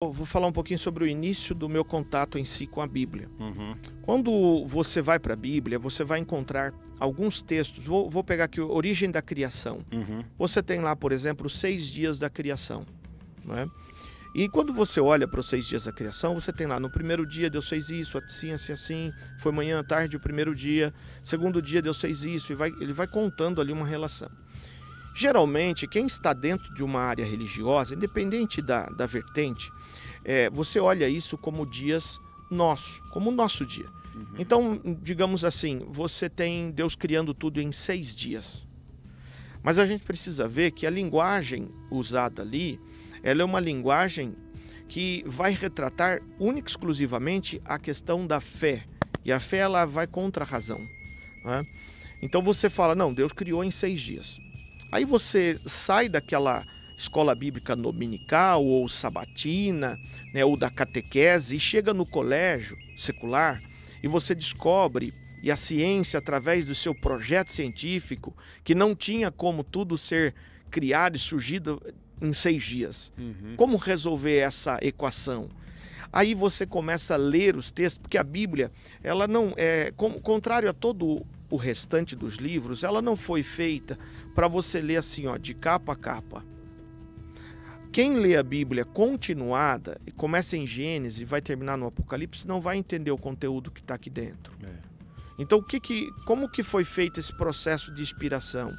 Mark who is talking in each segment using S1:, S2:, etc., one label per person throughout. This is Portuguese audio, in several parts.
S1: Eu vou falar um pouquinho sobre o início do meu contato em si com a Bíblia.
S2: Uhum.
S1: Quando você vai para a Bíblia, você vai encontrar alguns textos. Vou pegar aqui Origem da Criação.
S2: Uhum.
S1: Você tem lá, por exemplo, os 6 dias da criação, não é? E quando você olha para os 6 dias da criação, você tem lá, no primeiro dia Deus fez isso, assim, assim, assim, foi manhã, tarde, o primeiro dia, segundo dia Deus fez isso, ele vai contando ali uma relação. Geralmente, quem está dentro de uma área religiosa, independente da vertente, você olha isso como dias nossos, como o nosso dia. Então, digamos assim, você tem Deus criando tudo em 6 dias. Mas a gente precisa ver que a linguagem usada ali, ela é uma linguagem que vai retratar única e exclusivamente a questão da fé. E a fé, ela vai contra a razão, não é? Então você fala, não, Deus criou em 6 dias. Aí você sai daquela escola bíblica dominical ou sabatina, né, ou da catequese e chega no colégio secular e você descobre, e a ciência através do seu projeto científico, que não tinha como tudo ser criado e surgido em 6 dias. Como resolver essa equação? Aí você começa a ler os textos, porque a Bíblia, ela não é, contrário a todo o restante dos livros, ela não foi feita para você ler assim, ó, de capa a capa. Quem lê a Bíblia continuada, e começa em Gênesis e vai terminar no Apocalipse, não vai entender o conteúdo que está aqui dentro. Então, como que foi feito esse processo de inspiração?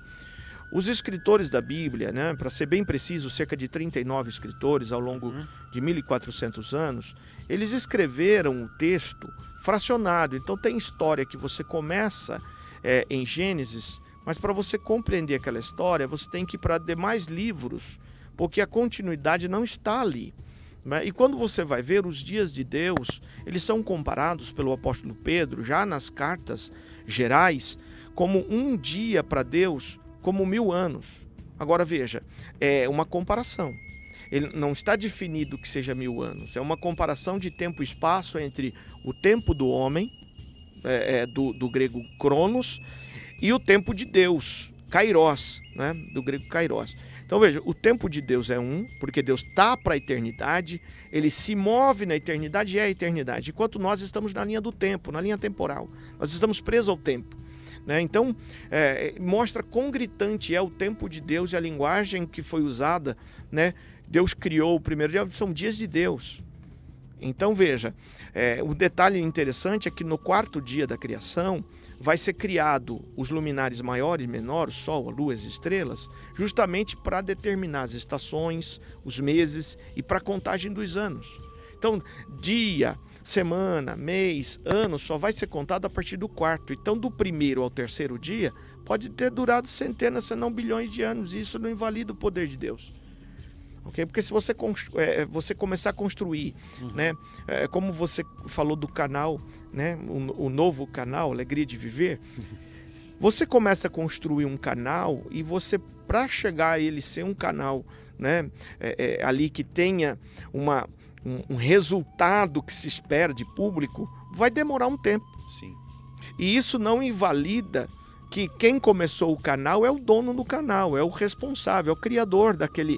S1: Os escritores da Bíblia, né, para ser bem preciso, cerca de 39 escritores ao longo de 1.400 anos, eles escreveram o texto fracionado. Então tem história que você começa em Gênesis, mas para você compreender aquela história, você tem que ir para demais livros, porque a continuidade não está ali, né? E quando você vai ver os dias de Deus, eles são comparados pelo apóstolo Pedro, já nas cartas gerais, como um dia para Deus, como 1000 anos. Agora veja, é uma comparação. Ele não está definido que seja 1000 anos. É uma comparação de tempo e espaço entre o tempo do homem, do grego Cronos, e o tempo de Deus, Kairos, né? Do grego Kairos. Então veja, o tempo de Deus é um, porque Deus está para a eternidade, ele se move na eternidade e é a eternidade, enquanto nós estamos na linha do tempo, na linha temporal. Nós estamos presos ao tempo. Então, mostra quão gritante é o tempo de Deus e a linguagem que foi usada, né? Deus criou o primeiro dia, são dias de Deus. Então, veja, o detalhe interessante é que no 4º dia da criação vai ser criado os luminares maiores e menores, o Sol, a Lua, as estrelas, justamente para determinar as estações, os meses e para a contagem dos anos. Então, dia, semana, mês, ano, só vai ser contado a partir do 4º. Então, do 1º ao 3º dia, pode ter durado centenas, se não bilhões de anos. E isso não invalida o poder de Deus. Okay? Porque se você começar a construir, né, como você falou do canal, né, o novo canal, Alegria de Viver, você começa a construir um canal e você, para chegar a ele ser um canal, né, ali que tenha um resultado que se espera de público, vai demorar um tempo.
S2: Sim.
S1: E isso não invalida que quem começou o canal é o dono do canal, é o responsável, é o criador daquele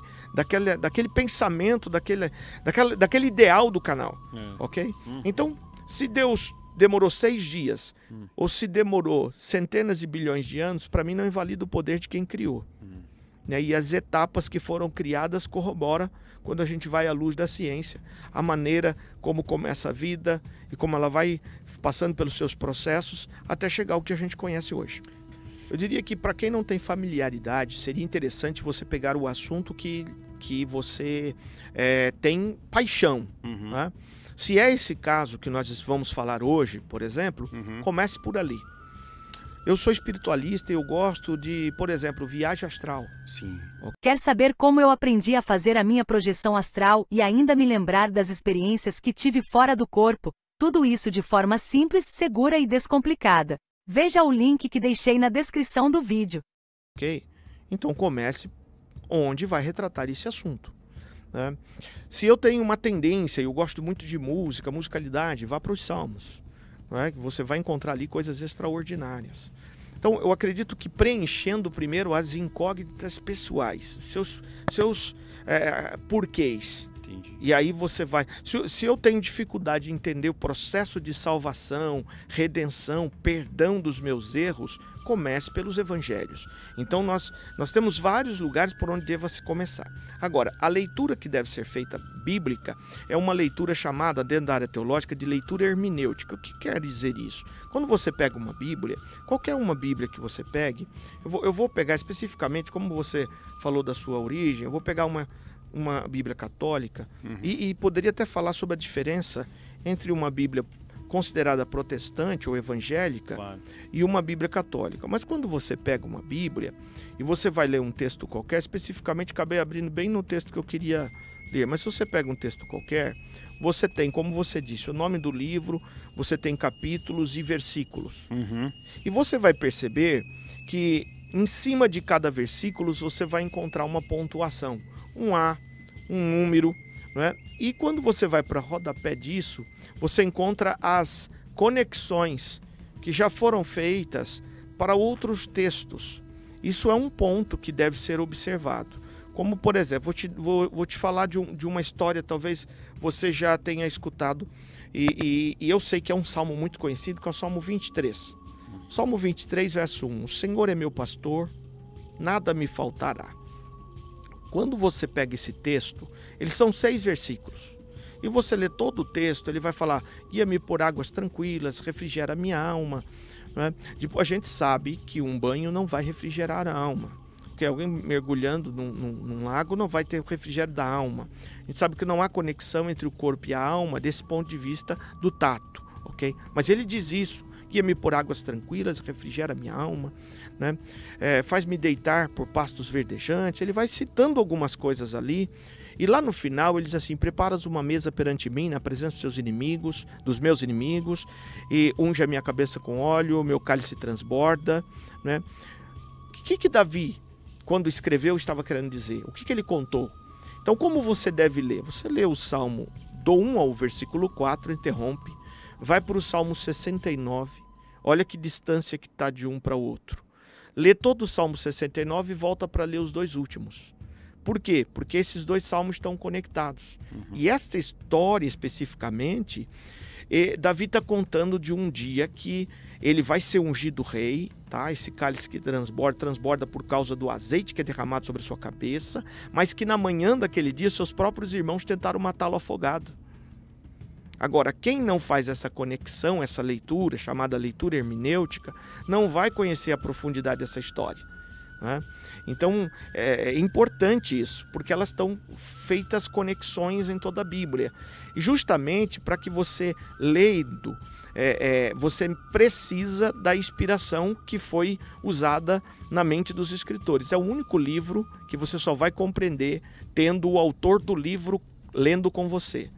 S1: pensamento, daquele ideal do canal, ok? Então, se Deus demorou 6 dias, ou se demorou centenas de bilhões de anos, para mim não invalida o poder de quem criou. E as etapas que foram criadas corroboram, quando a gente vai à luz da ciência, a maneira como começa a vida e como ela vai passando pelos seus processos até chegar ao que a gente conhece hoje. Eu diria que para quem não tem familiaridade, seria interessante você pegar o assunto que você tem paixão. Né? Se é esse caso que nós vamos falar hoje, por exemplo, comece por ali. Eu sou espiritualista e eu gosto de, por exemplo, viagem astral.
S2: Sim.
S3: Quer saber como eu aprendi a fazer a minha projeção astral e ainda me lembrar das experiências que tive fora do corpo? Tudo isso de forma simples, segura e descomplicada. Veja o link que deixei na descrição do vídeo.
S1: Ok? Então comece onde vai retratar esse assunto. Né? Se eu tenho uma tendência, eu gosto muito de música, musicalidade, vá para os Salmos. Que você vai encontrar ali coisas extraordinárias. Então, eu acredito que preenchendo primeiro as incógnitas pessoais, seus porquês.
S2: Entendi.
S1: E aí você vai... Se eu tenho dificuldade de entender o processo de salvação, redenção, perdão dos meus erros, comece pelos evangelhos. Então nós temos vários lugares por onde deva se começar. Agora, a leitura que deve ser feita bíblica é uma leitura chamada, dentro da área teológica, de leitura hermenêutica. O que quer dizer isso? Quando você pega uma Bíblia, qualquer uma Bíblia que você pegue, eu vou pegar especificamente, como você falou da sua origem, eu vou pegar uma Bíblia católica e poderia até falar sobre a diferença entre uma Bíblia considerada protestante ou evangélica, claro, e uma Bíblia católica. Mas quando você pega uma Bíblia e você vai ler um texto qualquer, especificamente acabei abrindo bem no texto que eu queria ler, mas se você pega um texto qualquer, você tem, como você disse, o nome do livro, você tem capítulos e versículos. E você vai perceber que em cima de cada versículo você vai encontrar uma pontuação, um A, um número, não é? E quando você vai para o rodapé disso, você encontra as conexões que já foram feitas para outros textos. Isso é um ponto que deve ser observado. Como, por exemplo, vou te falar de uma história, talvez você já tenha escutado, e eu sei que é um salmo muito conhecido, que é o Salmo 23. Salmo 23, verso 1. O Senhor é meu pastor, nada me faltará. Quando você pega esse texto, eles são 6 versículos. E você lê todo o texto, ele vai falar, guia-me por águas tranquilas, refrigera minha alma. Né? A gente sabe que um banho não vai refrigerar a alma. Porque alguém mergulhando num lago não vai ter o refrigério da alma. A gente sabe que não há conexão entre o corpo e a alma desse ponto de vista do tato. Okay? Mas ele diz isso, guia-me por águas tranquilas, refrigera minha alma. Né? Faz-me deitar por pastos verdejantes. Ele vai citando algumas coisas ali. E lá no final ele diz assim, preparas uma mesa perante mim na presença dos seus inimigos, dos meus inimigos, e unge a minha cabeça com óleo, o meu cálice transborda. Né? O que Davi, quando escreveu, estava querendo dizer? O que ele contou? Então, como você deve ler? Você lê o Salmo do 1 ao versículo 4, interrompe, vai para o Salmo 69, olha que distância que está de um para o outro. Lê todo o Salmo 69 e volta para ler os 2 últimos. Por quê? Porque esses 2 salmos estão conectados. E esta história especificamente, Davi está contando de um dia que ele vai ser ungido rei, tá? Esse cálice que transborda por causa do azeite que é derramado sobre a sua cabeça, mas que na manhã daquele dia seus próprios irmãos tentaram matá-lo afogado. Agora, quem não faz essa conexão, essa leitura, chamada leitura hermenêutica, não vai conhecer a profundidade dessa história. Né? Então, é importante isso, porque elas estão feitas conexões em toda a Bíblia. E justamente para que você lendo, você precisa da inspiração que foi usada na mente dos escritores. É o único livro que você só vai compreender tendo o autor do livro lendo com você.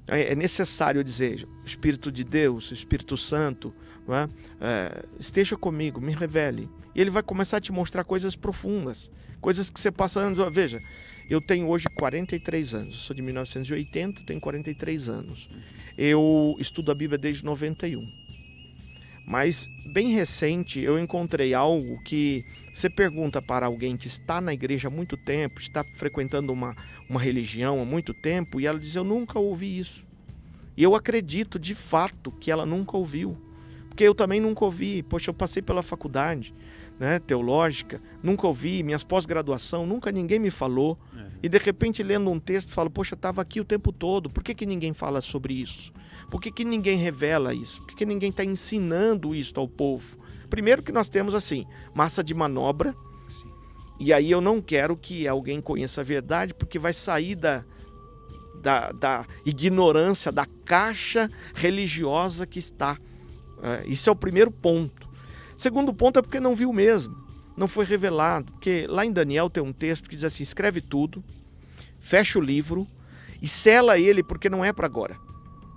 S1: É necessário dizer, Espírito de Deus, Espírito Santo, não é? Esteja comigo, me revele. E ele vai começar a te mostrar coisas profundas, coisas que você passa anos. Veja, eu tenho hoje 43 anos, eu sou de 1980, tenho 43 anos. Eu estudo a Bíblia desde 91. Mas, bem recente, eu encontrei algo que você pergunta para alguém que está na igreja há muito tempo, está frequentando uma religião há muito tempo, e ela diz, eu nunca ouvi isso. E eu acredito, de fato, que ela nunca ouviu. Porque eu também nunca ouvi. Poxa, eu passei pela faculdade, né, teológica, nunca ouvi, minhas pós-graduação, nunca ninguém me falou. E de repente, lendo um texto, falo, poxa, estava aqui o tempo todo, por que ninguém fala sobre isso? Por que ninguém revela isso? Por que ninguém está ensinando isso ao povo? Primeiro que nós temos assim, massa de manobra. Sim. E aí eu não quero que alguém conheça a verdade, porque vai sair da ignorância, da caixa religiosa que está. Isso é o primeiro ponto. Segundo ponto é porque não viu mesmo, não foi revelado. Porque lá em Daniel tem um texto que diz assim, escreve tudo, fecha o livro e sela ele, porque não é para agora.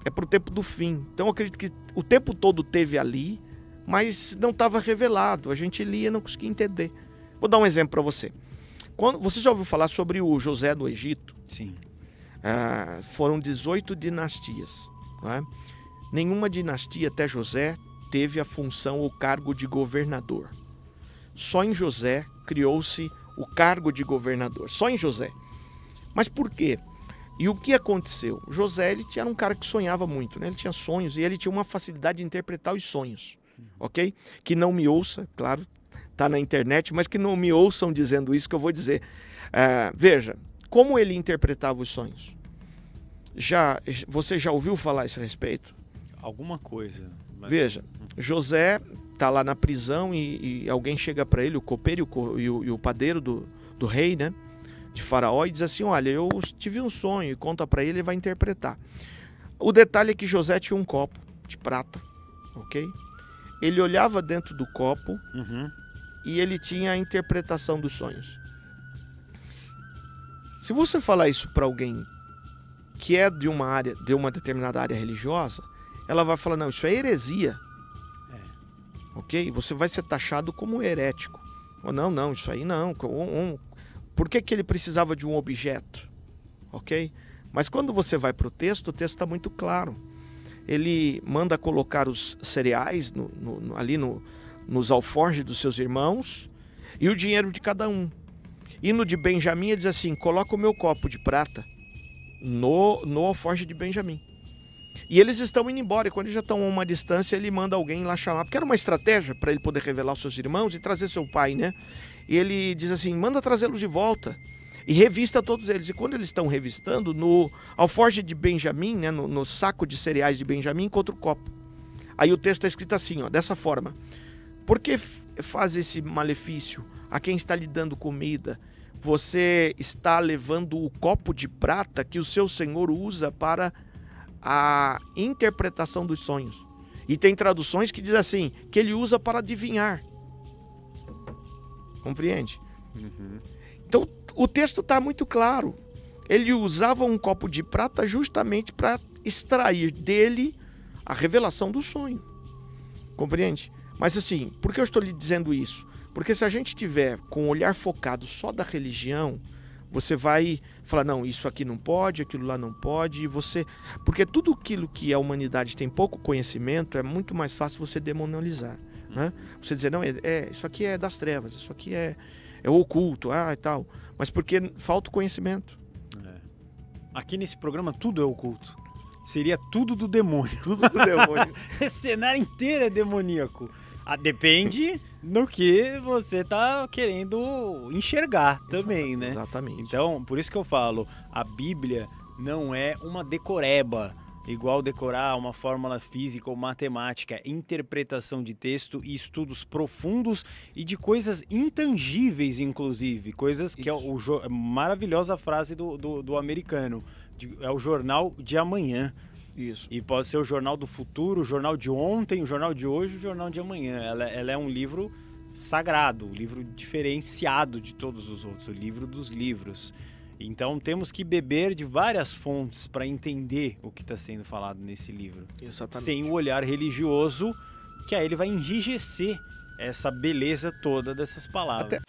S1: É para o tempo do fim. Então eu acredito que o tempo todo teve ali, mas não estava revelado. A gente lia e não conseguia entender. Vou dar um exemplo para você. Você já ouviu falar sobre o José do Egito?
S2: Sim.
S1: Foram 18 dinastias. Não é? Nenhuma dinastia até José teve a função ou cargo de governador. Só em José criou-se o cargo de governador. Só em José. Mas por quê? E o que aconteceu? José, ele era um cara que sonhava muito, né? Ele tinha sonhos e ele tinha uma facilidade de interpretar os sonhos, ok? Que não me ouça, claro, tá na internet, mas que não me ouçam dizendo isso que eu vou dizer. Veja, como ele interpretava os sonhos? Você já ouviu falar a esse respeito?
S2: Alguma coisa. Mas...
S1: Veja, José tá lá na prisão e alguém chega para ele, o copeiro e o padeiro do rei, né? De Faraó, e diz assim: olha, eu tive um sonho, e conta para ele, ele vai interpretar. O detalhe é que José tinha um copo de prata, ok? Ele olhava dentro do copo e ele tinha a interpretação dos sonhos. Se você falar isso para alguém que é de uma determinada área religiosa, ela vai falar: não, isso é heresia, ok? Você vai ser taxado como herético. Ou não, isso aí não. Por que ele precisava de um objeto? Ok? Mas quando você vai para o texto está muito claro. Ele manda colocar os cereais ali nos alforjes dos seus irmãos e o dinheiro de cada um. E no de Benjamim ele diz assim: coloca o meu copo de prata no alforje de Benjamim. E eles estão indo embora, e quando eles já estão a uma distância, ele manda alguém lá chamar, porque era uma estratégia para ele poder revelar os seus irmãos e trazer seu pai, né? E ele diz assim: manda trazê-los de volta e revista todos eles. E quando eles estão revistando, no alforje de Benjamim, né, no saco de cereais de Benjamim, encontra o copo. Aí o texto está escrito assim, ó, dessa forma: por que faz esse malefício a quem está lhe dando comida? Você está levando o copo de prata que o seu senhor usa para a interpretação dos sonhos. E tem traduções que diz assim, que ele usa para adivinhar. Compreende? Então o texto está muito claro. Ele usava um copo de prata justamente para extrair dele a revelação do sonho. Compreende? Mas assim, por que eu estou lhe dizendo isso? Porque se a gente tiver com o olhar focado só da religião, você vai falar: não, isso aqui não pode, aquilo lá não pode, porque tudo aquilo que a humanidade tem pouco conhecimento, é muito mais fácil você demonializar, né? Você dizer: não, isso aqui é das trevas, isso aqui é oculto, e tal, mas porque falta o conhecimento.
S2: Aqui nesse programa tudo é oculto. Seria tudo do demônio.
S1: Tudo do demônio.
S2: Esse cenário inteiro é demoníaco. Depende no que você tá querendo enxergar também, né?
S1: Exatamente.
S2: Então, por isso que eu falo, a Bíblia não é uma decoreba, igual decorar uma fórmula física ou matemática, interpretação de texto e estudos profundos e de coisas intangíveis, inclusive, coisas que
S1: isso.
S2: é maravilhosa frase do americano, é o jornal de amanhã.
S1: Isso.
S2: E pode ser o jornal do futuro, o jornal de ontem, o jornal de hoje, o jornal de amanhã. Ela é um livro sagrado, um livro diferenciado de todos os outros, o livro dos livros. Então temos que beber de várias fontes para entender o que está sendo falado nesse livro.
S1: Exatamente.
S2: Sem o olhar religioso, que aí ele vai enrijecer essa beleza toda dessas palavras.